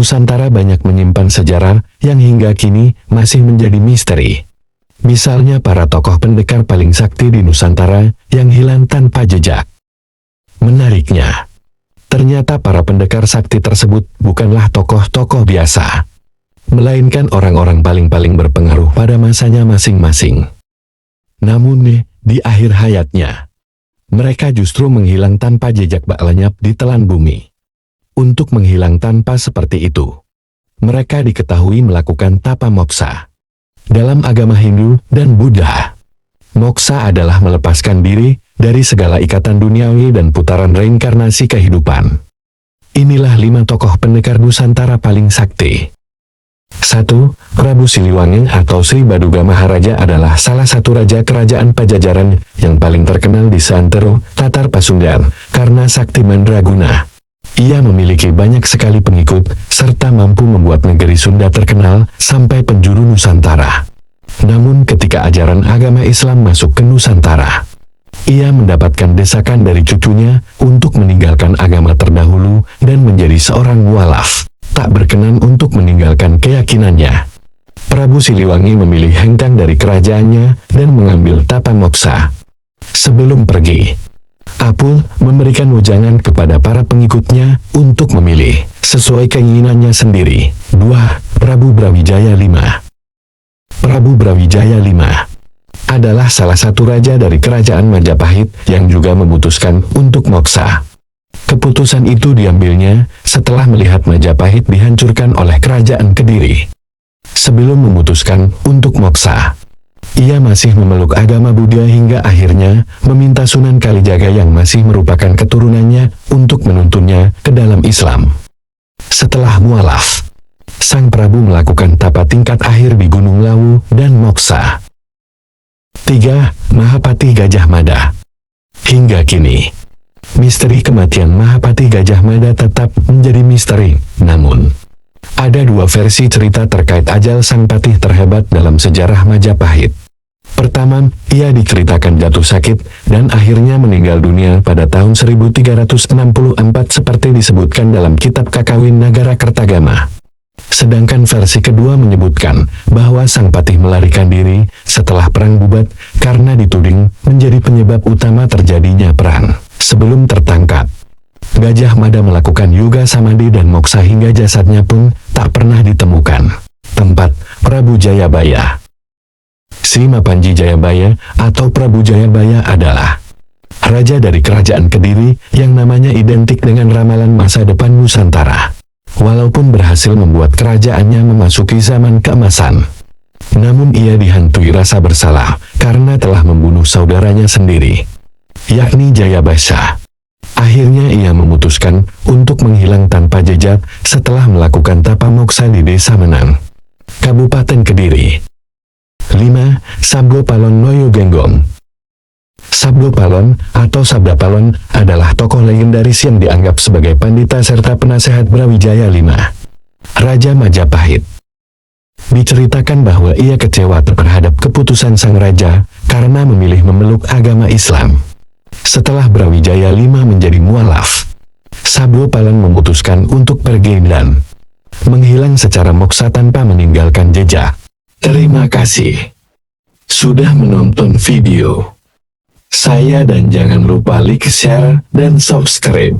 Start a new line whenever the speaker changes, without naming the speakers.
Nusantara banyak menyimpan sejarah yang hingga kini masih menjadi misteri. Misalnya para tokoh pendekar paling sakti di Nusantara yang hilang tanpa jejak. Menariknya, ternyata para pendekar sakti tersebut bukanlah tokoh-tokoh biasa, melainkan orang-orang paling-paling berpengaruh pada masanya masing-masing. Namun di akhir hayatnya, mereka justru menghilang tanpa jejak bak lenyap di telan bumi. Untuk menghilang tanpa seperti itu, mereka diketahui melakukan tapa moksa. Dalam agama Hindu dan Buddha, moksa adalah melepaskan diri dari segala ikatan duniawi dan putaran reinkarnasi kehidupan. Inilah 5 tokoh pendekar Nusantara paling sakti. 1. Prabu Siliwangi atau Sri Baduga Maharaja adalah salah satu raja kerajaan Pajajaran yang paling terkenal di seantero Tatar Pasundan karena sakti mandraguna. Ia memiliki banyak sekali pengikut, serta mampu membuat negeri Sunda terkenal sampai penjuru Nusantara. Namun ketika ajaran agama Islam masuk ke Nusantara, ia mendapatkan desakan dari cucunya untuk meninggalkan agama terdahulu dan menjadi seorang mualaf, tak berkenan untuk meninggalkan keyakinannya. Prabu Siliwangi memilih hengkang dari kerajaannya dan mengambil tapa moksa. Sebelum pergi, Apul memberikan wejangan kepada para pengikutnya untuk memilih sesuai keinginannya sendiri. 2. Prabu Brawijaya V. Prabu Brawijaya V adalah salah satu raja dari kerajaan Majapahit yang juga memutuskan untuk moksa. Keputusan itu diambilnya setelah melihat Majapahit dihancurkan oleh kerajaan Kediri. Sebelum memutuskan untuk moksa, ia masih memeluk agama Buddha hingga akhirnya meminta Sunan Kalijaga yang masih merupakan keturunannya untuk menuntunnya ke dalam Islam. Setelah mualaf, Sang Prabu melakukan tapa tingkat akhir di Gunung Lawu dan moksa. 3. Mahapati Gajah Mada. Hingga kini, misteri kematian Mahapati Gajah Mada tetap menjadi misteri. Namun, ada 2 versi cerita terkait ajal sang patih terhebat dalam sejarah Majapahit. Pertama, ia diceritakan jatuh sakit dan akhirnya meninggal dunia pada tahun 1364 seperti disebutkan dalam kitab Kakawin Nagara Kertagama. Sedangkan versi kedua menyebutkan bahwa sang patih melarikan diri setelah perang bubat karena dituding menjadi penyebab utama terjadinya perang. Sebelum tertangkap, Gajah Mada melakukan yoga samadhi dan moksa hingga jasadnya pun tak pernah ditemukan. Tempat Prabu Jayabaya. Sri Mapanji Jayabaya atau Prabu Jayabaya adalah raja dari kerajaan Kediri yang namanya identik dengan ramalan masa depan Nusantara. Walaupun berhasil membuat kerajaannya memasuki zaman keemasan, namun ia dihantui rasa bersalah karena telah membunuh saudaranya sendiri, yakni Jayabasa. Akhirnya ia memutuskan untuk menghilang tanpa jejak setelah melakukan tapa moksa di Desa Menang, Kabupaten Kediri. 5. Sabdo Palon Noyo Genggong. Sabdo Palon atau Sabda Palon adalah tokoh legendaris yang dianggap sebagai pandita serta penasehat Brawijaya V, Raja Majapahit. Diceritakan bahwa ia kecewa terhadap keputusan sang raja karena memilih memeluk agama Islam. Setelah Brawijaya V menjadi mualaf, Sabdo Palon memutuskan untuk pergi dan menghilang secara moksa tanpa meninggalkan jejak. Terima kasih sudah menonton video saya dan jangan lupa like, share, dan subscribe.